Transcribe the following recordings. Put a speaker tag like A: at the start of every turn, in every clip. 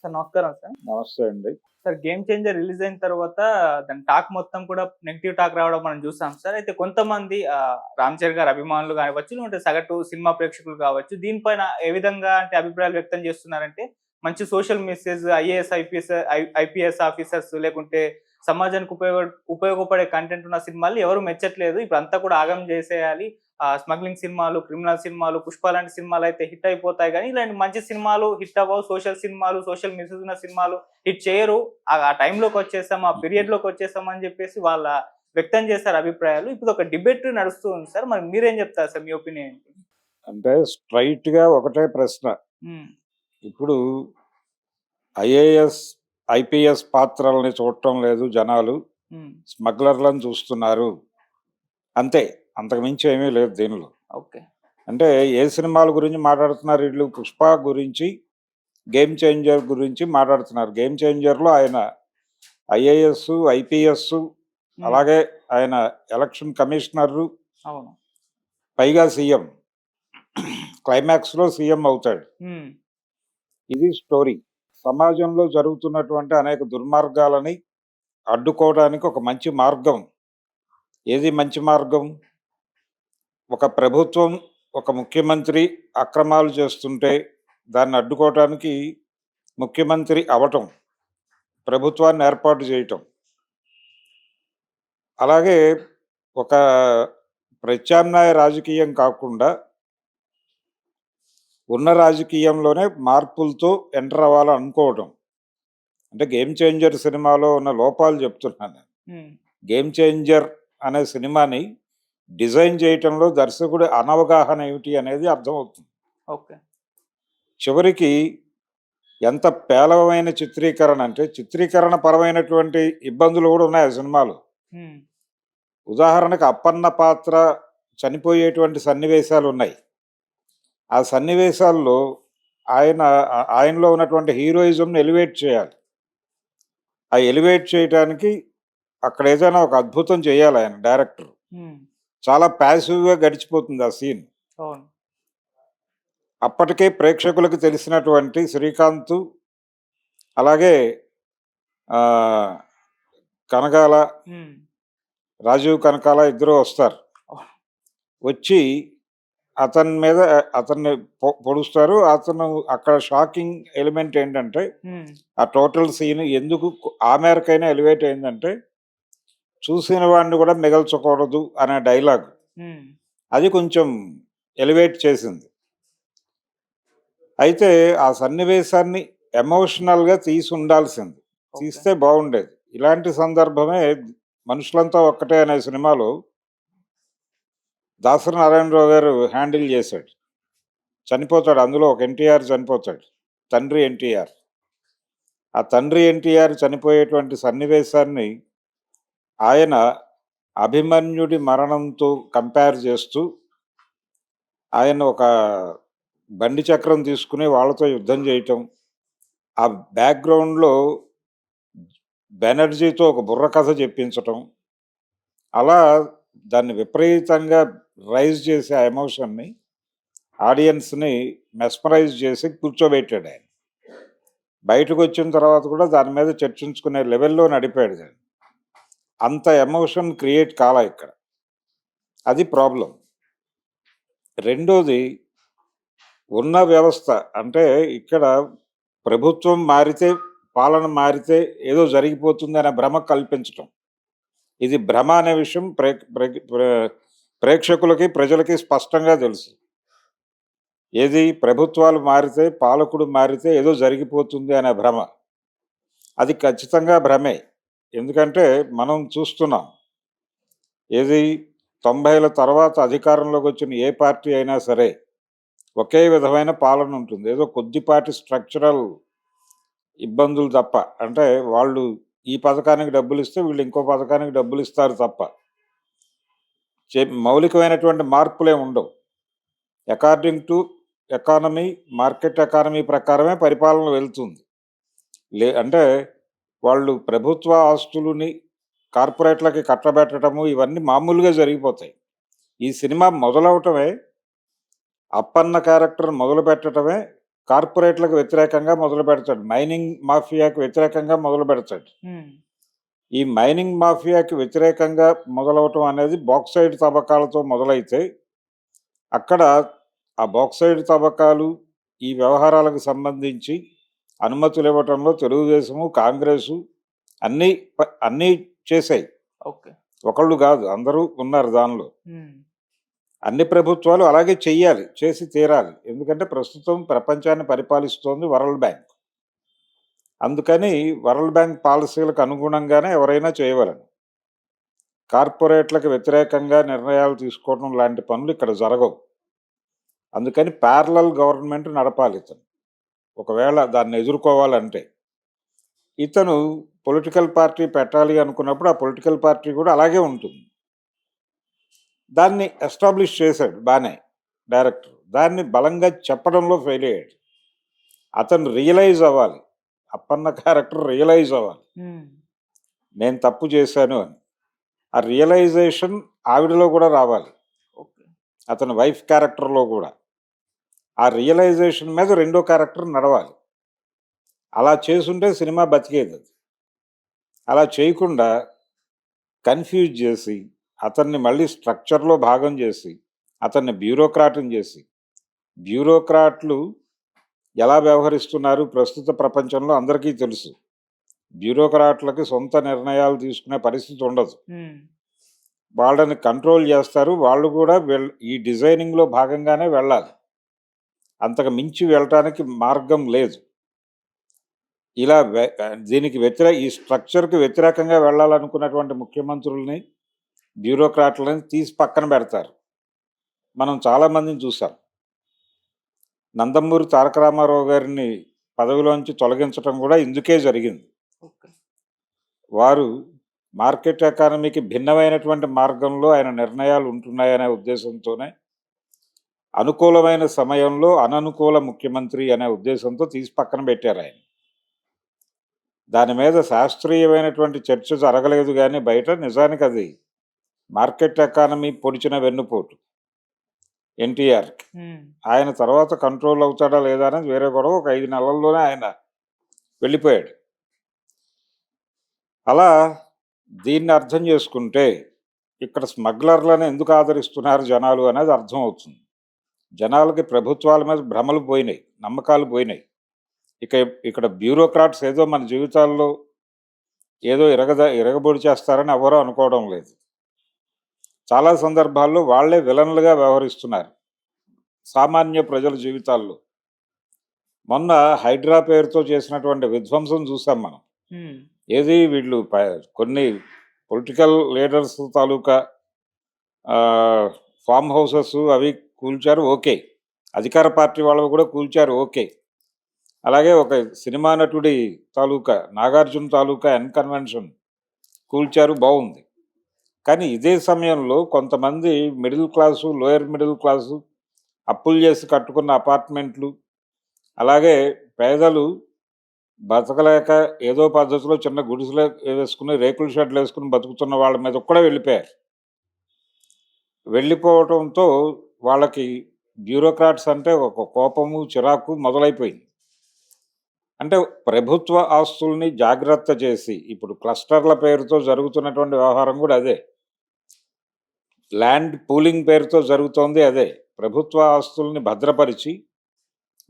A: Sir నమస్కారం sir.
B: నమస్తే అండి.
A: సార్ 'గేమ్ చేంజర్' రిలీజ్ అయిన తర్వాత దాని టాక్ మొత్తం కూడా నెగెటివ్ టాక్ రావడం మనం చూసాం సార్. అయితే కొంతమంది 'రామ్ చరణ్' గారి అభిమానులు కావచ్చు, లేదంటే సగటు సినిమా ప్రేక్షకులు కావచ్చు, దీనిపైన ఏ విధంగా అంటే అభిప్రాయాలు వ్యక్తం చేస్తున్నారంటే, మంచి social message IAS, IPS officers లేకుంటే సమాజానికి ఉపయోగపడే కంటెంట్ ఉన్న సినిమాల్ని ఎవరు మెచ్చట్లేదు. ఇప్పుడంతా కూడా ఆగం చేసేయాలి. స్మగ్లింగ్ సినిమాలు, క్రిమినల్ సినిమాలు, 'పుష్ప' లాంటి సినిమాలయితే హిట్ అయిపోతాయి గానీ, ఇలాంటి మంచి సినిమాలు హిట్ అవ్వవు. సోషల్ సినిమాలు, సోషల్ మెసేజ్ ఉన్న సినిమాలు హిట్ చేయరు. ఆ టైంలోకొచ్చేసాం, ఆ పీరియడ్‌లోకొచ్చేసాం అని జెప్పేసి వాళ్ళ వ్యక్తం చేశారు అభిప్రాయాలు. ఇప్పుడు ఒక డిబేట్ నడుస్తూ ఉంది సార్. మరి మీరేం జెప్తారు సార్? మీ ఒపీనియన్ ఏంటి?
B: అంటే స్ట్రెయిట్‌గా ఒకటే ప్రశ్న.
A: హ్మ్.
B: ఇప్పుడు ఐఏఎస్, ఐపీఎస్ పాత్రల్ని చూడటం లేదు జనాలు.
A: హ్మ్.
B: స్మగ్లర్‌లను చూస్తున్నారు. అంతే. అంతకు మించి ఏమీ లేదు దీనిలో.
A: ఓకే.
B: అంటే ఏ సినిమాల గురించి మాట్లాడుతున్నారు ఈళ్ళు? 'పుష్ప' గురించి, 'గేమ్ చేంజర్' గురించి మాట్లాడుతున్నారు. 'గేమ్ చేంజర్‌లో' ఆయన ఐఏఎస్, ఐపీఎస్
A: హ్మ్.
B: అలాగే ఆయన ఎలక్షన్ కమిషనరు,
A: అవును.
B: పైగా సీఎం. క్లైమాక్స్‌లో సీఎం అవుతాడు.
A: హ్మ్.
B: ఇది స్టోరీ. సమాజంలో జరుగుతున్నటువంటి అనేక దుర్మార్గాలని అడ్డుకోవడానికి ఒక మంచి మార్గం. ఏది మంచి మార్గం? ఒక ప్రభుత్వం, ఒక ముఖ్యమంత్రి అక్రమాలు చేస్తుంటే దాన్ని అడ్డుకోవటానికి ముఖ్యమంత్రి అవ్వటం, ప్రభుత్వాన్ని ఏర్పాటు చేయటం. అలాగే ఒక ప్రత్యామ్నాయ రాజకీయం కాకుండా ఉన్న రాజకీయంలోనే మార్పులతో ఎంటర్ అవ్వాలని అనుకోవటం. అంటే 'గేమ్ చేంజర్' సినిమాలో ఉన్న లోపాలు చెప్తున్నాను నేను.
A: హ్మ్.
B: 'గేమ్ చేంజర్' అనే సినిమాని డిజైన్ చేయటంలో దర్శకుడి అనవగాహన ఏమిటి అనేది అర్థమవుతుంది.
A: ఓకే.
B: చివరికి ఎంత పేలవమైన చిత్రీకరణ అంటే, చిత్రీకరణ పరమైనటువంటి ఇబ్బందులు కూడా ఉన్నాయి ఆ సినిమాలో.
A: హ్మ్.
B: ఉదాహరణకు అప్పన్న పాత్ర చనిపోయేటువంటి సన్నివేశాలు ఉన్నాయి. ఆ సన్నివేశాల్లో ఆయనలో ఉన్నటువంటి హీరోయిజంని ఎలివేట్ చేయాలి. ఆ ఎలివేట్ చేయటానికి అక్కడ ఏదైనా ఒక అద్భుతం చేయాలి ఆయన డైరెక్టర్.
A: హ్మ్.
B: చాలా ప్యాసివ్‌గా గడిచిపోతుంది ఆ సీన్.
A: అవును.
B: అప్పటికే ప్రేక్షకులకు తెలిసినటువంటి శ్రీకాంత్, అలాగే ఆహ్, కనకాల,
A: హ్మ్.
B: రాజీవ్ కనకాల ఇద్దరు వస్తారు.
A: ఓహ్!
B: వచ్చి అతని మీద అతన్ని పొడుస్తారు. అతను అక్కడ షాకింగ్ ఎలిమెంట్ ఏంటంటే,
A: హ్మ్.
B: ఆ టోటల్ సీన్ ఎందుకు ఆ మేరకైనా ఎలివేట్ అయిందంటే, చూసిన వాడిని కూడా మిగల్చకూడదు అనే డైలాగ్.
A: హ్మ్.
B: అది కొంచెం ఎలివేట్ చేసింది. అయితే ఆ సన్నివేశాన్ని ఎమోషనల్‌గా తీసుండాల్సింది.
A: ఓకే.
B: తీస్తే బావుండేది. ఇలాంటి సందర్భమే 'మనుషులంతా ఒక్కటే' అనే సినిమాలో దాసరి నారాయణరావు గారు హ్యాండిల్ చేశాడు. చనిపోతాడు అందులో ఒక ఎన్టీఆర్ చనిపోతాడు. తండ్రి ఎన్టీఆర్. ఆ తండ్రి ఎన్టీఆర్ చనిపోయేటువంటి సన్నివేశాన్ని ఆయన అభిమన్యుడి మరణంతో కంపేర్ చేస్తూ, ఆయన ఒక బండి చక్రం తీసుకుని వాళ్ళతో యుద్ధం చేయటం, ఆ బ్యాక్‌గ్రౌండ్‌లో బెనర్జీతో ఒక బుర్ర కథ చెప్పించటం, అలా దాన్ని విపరీతంగా రైజ్ చేసి ఆ ఎమోషన్‌ని ఆడియన్స్‌ని మెస్మరైజ్ చేసి కూర్చోబెట్టాడాయన. బయటకొచ్చిన తర్వాత కూడా దాని మీద చర్చించుకునే లెవెల్‌లో నడిపాడు దాన్ని. అంత ఎమోషన్ క్రియేట్ కాలా ఇక్కడ. అది ప్రాబ్లమ్. రెండోది ఉన్న వ్యవస్థ అంటే ఇక్కడ ప్రభుత్వం మారితే, పాలన మారితే ఏదో జరిగిపోతుందనే భ్రమ కల్పించటం. ఇది భ్రమ అనే విషయం ప్రేక్షకులకి, ప్రజలకి స్పష్టంగా తెలుసు. ఏది ప్రభుత్వాలు మారితే, పాలకుడు మారితే ఏదో జరిగిపోతుంది అనే భ్రమ. అది ఖచ్చితంగా భ్రమే. ఎందుకంటే మనం చూస్తున్నాం. ఏది 90ల తర్వాత అధికారంలోకి వచ్చిన ఏ పార్టీ అయినా సరే ఒకే విధమైన పాలన ఉంటుంది. ఏదో కొద్దిపాటి స్ట్రక్చరల్ ఇబ్బందులు తప్ప. అంటే వాళ్ళు ఈ పథకానికి డబ్బులిస్తే వీళ్ళు ఇంకో పథకానికి డబ్బులిస్తారు తప్ప. మౌలికమైనటువంటి మార్పులేమి ఉండవు. According to economy, market economy ప్రకారమే పరిపాలన వెళ్తుంది. అంటే వాళ్ళు ప్రభుత్వ ఆస్తులని కార్పొరేట్లకి కట్టబెట్టడము ఇవన్నీ మామూలుగా జరిగిపోతాయి. ఈ సినిమా మొదలవటమే, అప్పన్న క్యారెక్టర్ మొదలుపెట్టడమే కార్పొరేట్లకు వ్యతిరేకంగా మొదలు పెడతాడు. మైనింగ్ మాఫియాకి వ్యతిరేకంగా మొదలు పెడతాడు.
A: ఉమ్,
B: ఈ మైనింగ్ మాఫియాకి వ్యతిరేకంగా మొదలవటం అనేది బాక్సైడ్ తవ్వకాలతో మొదలైతే అక్కడ ఆ బాక్సైడ్ తవ్వకాలు ఈ వ్యవహారాలకు సంబంధించి అనుమతులు ఇవ్వటంలో తెలుగుదేశము కాంగ్రెసు అన్నీ అన్నీ చేశాయి.
A: ఓకే.
B: ఒకళ్ళు కాదు, అందరూ ఉన్నారు దానిలో.
A: ఉమ్,
B: అన్ని ప్రభుత్వాలు అలాగే చెయ్యాలి, చేసి తీరాలి. ఎందుకంటే ప్రస్తుతం ప్రపంచాన్ని పరిపాలిస్తోంది వరల్డ్ బ్యాంక్. అందుకని వరల్డ్ బ్యాంక్ పాలసీలకు అనుగుణంగానే ఎవరైనా చేయవలను. కార్పొరేట్లకు వ్యతిరేకంగా నిర్ణయాలు తీసుకోవడం లాంటి పనులు ఇక్కడ జరగవు. అందుకని ప్యారలల్ గవర్నమెంట్ నడపాలి ఇతను, ఒకవేళ దాన్ని ఎదుర్కోవాలంటే. ఇతను పొలిటికల్ పార్టీ పెట్టాలి అనుకున్నప్పుడు ఆ పొలిటికల్ పార్టీ కూడా అలాగే ఉంటుంది. దాన్ని ఎస్టాబ్లిష్ చేశాడు బాగానే డైరెక్టర్. దాన్ని బలంగా చెప్పడంలో ఫెయిల్ అయ్యాడు. అతను రియలైజ్ అవ్వాలి, అప్పన్న క్యారెక్టర్ రియలైజ్ అవ్వాలి,
A: ఉమ్,
B: నేను తప్పు చేశాను అని. ఆ రియలైజేషన్ ఆవిడలో కూడా రావాలి,
A: ఓకే.
B: అతని వైఫ్ క్యారెక్టర్లో కూడా. ఆ రియలైజేషన్ మీద రెండో క్యారెక్టర్ నడవాలి. అలా చేసుంటే సినిమా బతికేది. అది అలా చేయకుండా కన్ఫ్యూజ్ చేసి అతన్ని మళ్ళీ స్ట్రక్చర్లో భాగం చేసి అతన్ని బ్యూరోక్రాట్ని చేసి, బ్యూరోక్రాట్లు ఎలా వ్యవహరిస్తున్నారు ప్రస్తుత ప్రపంచంలో అందరికీ తెలుసు. బ్యూరోక్రాట్లకి సొంత నిర్ణయాలు తీసుకునే పరిస్థితి ఉండదు.
A: ఉమ్,
B: వాళ్ళని కంట్రోల్ చేస్తారు. వాళ్ళు కూడా ఈ డిజైనింగ్లో భాగంగానే వెళ్ళాలి, అంతకు మించి వెళ్ళటానికి మార్గం లేదు. ఇలా దీనికి ఈ స్ట్రక్చర్కి వ్యతిరేకంగా వెళ్ళాలనుకున్నటువంటి ముఖ్యమంత్రుల్ని బ్యూరోక్రాట్లని తీసి పక్కన పెడతారు. మనం చాలామందిని చూసాం. నందమూరి తారక రామారావు గారిని పదవిలోంచి తొలగించడం కూడా ఇందుకే జరిగింది.
A: ఓకే.
B: వారు మార్కెట్ ఎకానమీకి భిన్నమైనటువంటి మార్గంలో ఆయన నిర్ణయాలు ఉంటున్నాయనే ఉద్దేశంతోనే, అనుకూలమైన సమయంలో అననుకూల ముఖ్యమంత్రి అనే ఉద్దేశంతో తీసి పక్కన పెట్టారు ఆయన. దాని మీద శాస్త్రీయమైనటువంటి చర్చ జరగలేదు, కానీ బయట నిజానికి అది మార్కెట్ ఎకానమీ పొడిచిన వెన్నుపోటు ఎన్టీఆర్కి.
A: ఉమ్,
B: ఆయన తర్వాత కంట్రోల్ అవుతాడా లేదా అనేది వేరే గొడవ. ఒక 5 నెలల్లోనే ఆయన వెళ్ళిపోయాడు. అలా దీన్ని అర్థం చేసుకుంటే ఇక్కడ స్మగ్లర్లను ఎందుకు ఆదరిస్తున్నారు జనాలు అనేది అర్థం అవుతుంది. జనాలకి ప్రభుత్వాల మీద భ్రమలు పోయినాయి, నమ్మకాలు పోయినాయి. ఇక్కడ బ్యూరోక్రాట్స్ ఏదో మన జీవితాల్లో ఏదో ఇరగబొడి చేస్తారని ఎవరో అనుకోవడం లేదు. చాలా సందర్భాల్లో వాళ్లే విలన్లుగా వ్యవహరిస్తున్నారు సామాన్య ప్రజల జీవితాల్లో. మొన్న హైడ్రా పేరుతో చేసినటువంటి విధ్వంసం చూసాం మనం.
A: ఉమ్,
B: ఏది వీళ్ళు కొన్ని పొలిటికల్ లీడర్స్ తాలూకా ఫామ్ హౌసెస్ అవి కూల్చారు, ఓకే. అధికార పార్టీ వాళ్ళు కూడా కూల్చారు, ఓకే. అలాగే ఒక సినిమా నటుడి తాలూకా, నాగార్జున తాలూకా ఎన్కన్వెన్షన్ కూల్చారు, బాగుంది. కానీ ఇదే సమయంలో కొంతమంది middle class, lower middle class అప్పులు చేసి కట్టుకున్న అపార్ట్మెంట్లు, అలాగే పేదలు బతకలేక ఏదో పద్ధతిలో చిన్న గుడిసెలు వేసుకుని రేకుల షెడ్లు వేసుకుని బతుకుతున్న వాళ్ళ మీద కూడా వెళ్ళిపోయారు. వెళ్ళిపోవటంతో వాళ్ళకి బ్యూరోక్రాట్స్ అంటే ఒక కోపము, చిరాకు మొదలైపోయింది. అంటే ప్రభుత్వ ఆస్తుల్ని జాగ్రత్త చేసి, ఇప్పుడు క్లస్టర్ల పేరుతో జరుగుతున్నటువంటి వ్యవహారం కూడా అదే, ల్యాండ్ పూలింగ్ పేరుతో జరుగుతోంది అదే. ప్రభుత్వ ఆస్తుల్ని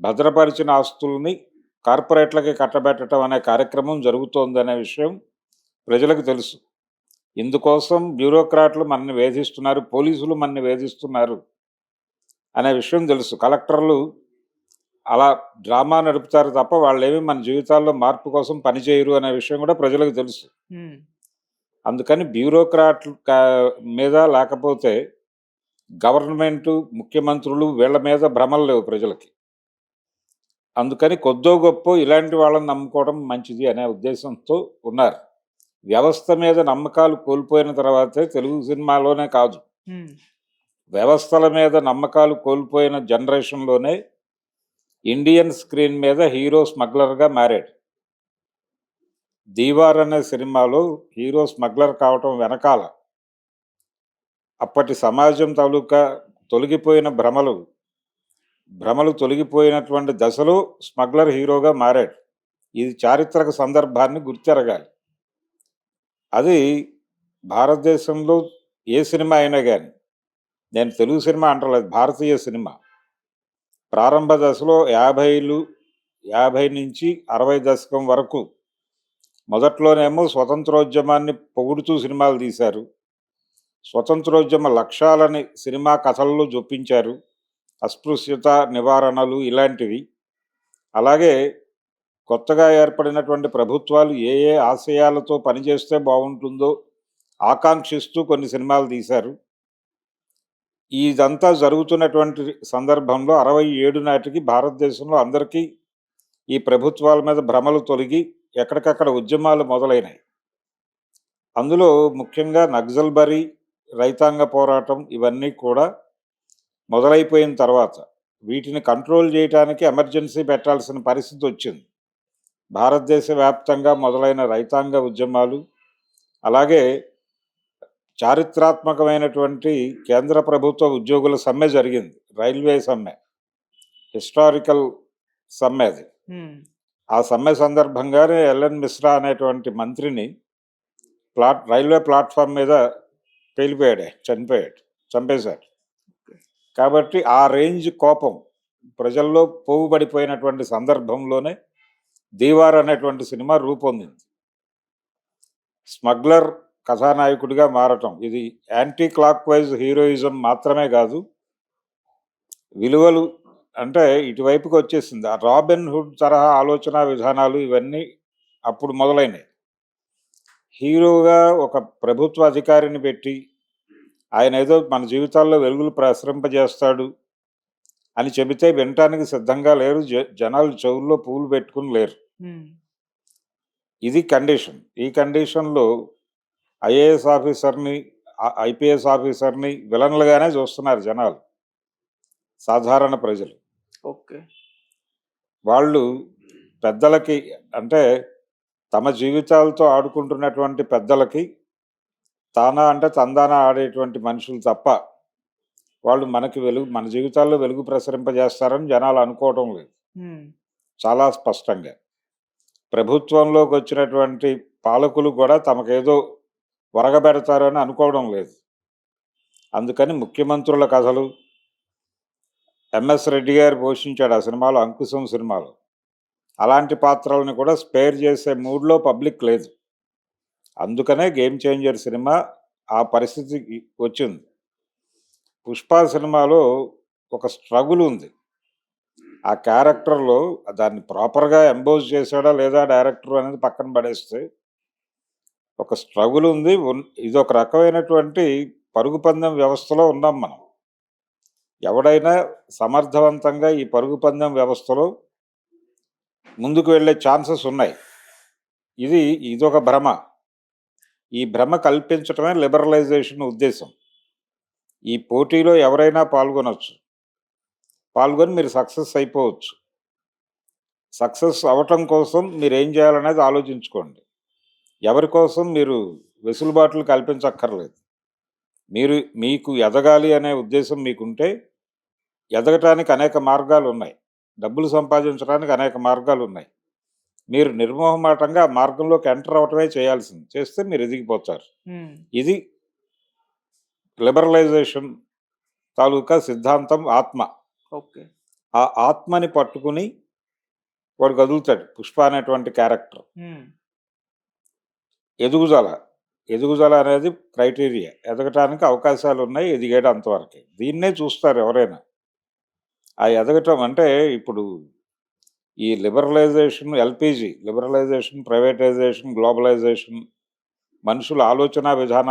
B: భద్రపరిచిన ఆస్తుల్ని కార్పొరేట్లకి కట్టబెట్టడం అనే కార్యక్రమం జరుగుతోంది అనే విషయం ప్రజలకు తెలుసు. ఇందుకోసం బ్యూరోక్రాట్లు మనని వేధిస్తున్నారు, పోలీసులు మనని వేధిస్తున్నారు అనే విషయం తెలుసు. కలెక్టర్లు అలా డ్రామా నడుపుతారు తప్ప వాళ్ళేమి మన జీవితాల్లో మార్పు కోసం పనిచేయరు అనే విషయం కూడా ప్రజలకు తెలుసు. అందుకని బ్యూరోక్రాట్ల మీద, లేకపోతే గవర్నమెంటు, ముఖ్యమంత్రులు వీళ్ళ మీద భ్రమలు లేవు ప్రజలకి. అందుకని కొద్దో గొప్ప ఇలాంటి వాళ్ళని నమ్ముకోవడం మంచిది అనే ఉద్దేశంతో ఉన్నారు. వ్యవస్థ మీద నమ్మకాలు కోల్పోయిన తర్వాతే, తెలుగు సినిమాలోనే కాదు, వ్యవస్థల మీద నమ్మకాలు కోల్పోయిన జనరేషన్లోనే ఇండియన్ స్క్రీన్ మీద హీరో స్మగ్లర్గా మారాడు. దీవార్ అనే సినిమాలో హీరో స్మగ్లర్ కావటం వెనకాల అప్పటి సమాజం తాలూకా తొలగిపోయిన భ్రమలు, భ్రమలు తొలగిపోయినటువంటి దశలో స్మగ్లర్ హీరోగా మారాడు. ఇది చారిత్రక సందర్భాన్ని గుర్తెరగాలి. అది భారతదేశంలో ఏ సినిమా అయినా గాని, నేను తెలుగు సినిమా అంటలేదు, భారతీయ సినిమా ప్రారంభ దశలో 50 నుంచి 60 దశకం వరకు మొదట్లోనేమో స్వతంత్రోద్యమాన్ని పొగుడుతూ సినిమాలు తీశారు. స్వతంత్రోద్యమ లక్ష్యాలని సినిమా కథల్లో జొప్పించారు. అస్పృశ్యత నివారణలు ఇలాంటివి. అలాగే కొత్తగా ఏర్పడినటువంటి ప్రభుత్వాలు ఏ ఏ ఆశయాలతో పనిచేస్తే బాగుంటుందో ఆకాంక్షిస్తూ కొన్ని సినిమాలు తీశారు. ఇదంతా జరుగుతున్నటువంటి సందర్భంలో 67 నాటికి భారతదేశంలో అందరికీ ఈ ప్రభుత్వాల మీద భ్రమలు తొలగి ఎక్కడికక్కడ ఉద్యమాలు మొదలైనాయి. అందులో ముఖ్యంగా నక్సల్బరీ, రైతాంగ పోరాటం ఇవన్నీ కూడా మొదలైపోయిన తర్వాత వీటిని కంట్రోల్ చేయడానికి ఎమర్జెన్సీ పెట్టాల్సిన పరిస్థితి వచ్చింది. భారతదేశ వ్యాప్తంగా మొదలైన రైతాంగ ఉద్యమాలు, అలాగే చారిత్రాత్మకమైనటువంటి కేంద్ర ప్రభుత్వ ఉద్యోగుల సమ్మె జరిగింది. రైల్వే సమ్మె, హిస్టారికల్ సమ్మె అది. ఆ సమ్మె సందర్భంగానే ఎల్ఎన్ మిశ్రా అనేటువంటి మంత్రిని రైల్వే ప్లాట్ఫామ్ మీద చంపేశారు. కాబట్టి ఆ రేంజ్ కోపం ప్రజల్లో పోగుబడిపోయినటువంటి సందర్భంలోనే దీవార్ అనేటువంటి సినిమా రూపొందింది. స్మగ్లర్ కథానాయకుడిగా మారటం ఇది యాంటీ క్లాక్ వైజ్ హీరోయిజం మాత్రమే కాదు, విలువలు అంటే ఇటువైపుకి వచ్చేసింది. ఆ రాబిన్ హుడ్ తరహా ఆలోచన విధానాలు ఇవన్నీ అప్పుడు మొదలైనవి. హీరోగా ఒక ప్రభుత్వ అధికారిని పెట్టి ఆయన ఏదో మన జీవితాల్లో వెలుగులు ప్రసరింపజేస్తాడు అని చెబితే వినటానికి సిద్ధంగా లేరు. జనాలు చెవుల్లో పూలు పెట్టుకుని లేరు. ఇది కండిషన్. ఈ కండిషన్లో ఐఏఎస్ ఆఫీసర్ని, ఐపీఎస్ ఆఫీసర్ని విలన్లుగానే చూస్తున్నారు జనాలు, సాధారణ ప్రజలు.
A: ఓకే,
B: వాళ్ళు పెద్దలకి అంటే తమ జీవితాలతో ఆడుకుంటున్నటువంటి పెద్దలకి తానా అంటే తందానా ఆడేటువంటి మనుషులు తప్ప వాళ్ళు మన జీవితాల్లో వెలుగు ప్రసరింపజేస్తారని జనాలు అనుకోవటం లేదు. చాలా స్పష్టంగా ప్రభుత్వంలోకి వచ్చినటువంటి పాలకులు కూడా తమకేదో ఒరగబెడతారని అనుకోవడం లేదు. అందుకని ముఖ్యమంత్రుల కథలు ఎంఎస్ రెడ్డి గారు పోషించాడు ఆ సినిమాలో, అంకుశం సినిమాలో. అలాంటి పాత్రలను కూడా స్పేర్ చేసే మూడ్లో పబ్లిక్ లేదు. అందుకనే గేమ్ చేంజర్ సినిమా ఆ పరిస్థితికి వచ్చింది. పుష్ప సినిమాలో ఒక స్ట్రగుల్ ఉంది. ఆ క్యారెక్టర్లో దాన్ని ప్రాపర్గా ఎంబోజ్ చేశాడా లేదా డైరెక్టర్ అనేది పక్కన పడేస్తే ఒక స్ట్రగుల్ ఉంది. ఇది ఒక రకమైనటువంటి పరుగు పందెం వ్యవస్థలో ఉన్నాం మనం. ఎవడైనా సమర్థవంతంగా ఈ పరుగు పందెం వ్యవస్థలో ముందుకు వెళ్ళే ఛాన్సెస్ ఉన్నాయి. ఇదొక భ్రమ. ఈ భ్రమ కల్పించటమే లిబరలైజేషన్ ఉద్దేశం. ఈ పోటీలో ఎవరైనా పాల్గొని మీరు సక్సెస్ అయిపోవచ్చు. సక్సెస్ అవటం కోసం మీరు ఏం చేయాలనేది ఆలోచించుకోండి. ఎవరి కోసం మీరు వెసులుబాట్లు కల్పించక్కర్లేదు. మీకు ఎదగాలి అనే ఉద్దేశం మీకుంటే ఎదగటానికి అనేక మార్గాలు ఉన్నాయి. డబ్బులు సంపాదించడానికి అనేక మార్గాలు ఉన్నాయి. మీరు నిర్మోహమాటంగా ఆ మార్గంలోకి ఎంటర్ అవటమే చేయాల్సింది. చేస్తే మీరు ఎదిగిపోతారు. ఇది లిబరలైజేషన్ తాలూకా సిద్ధాంతం. ఆత్మ.
A: ఓకే,
B: ఆ ఆత్మని పట్టుకుని వాడు కదులుతాడు. పుష్ప అనేటువంటి క్యారెక్టర్. ఎదుగుదల అనేది క్రైటీరియా. ఎదగటానికి అవకాశాలు ఉన్నాయి, ఎదిగాడు అంతవరకే. దీన్నే చూస్తారు ఎవరైనా. ఆ ఎదగటం అంటే ఇప్పుడు ఈ లిబరలైజేషన్, లిబరలైజేషన్, ప్రైవేటైజేషన్, గ్లోబలైజేషన్, మనుషుల ఆలోచన విధానాలు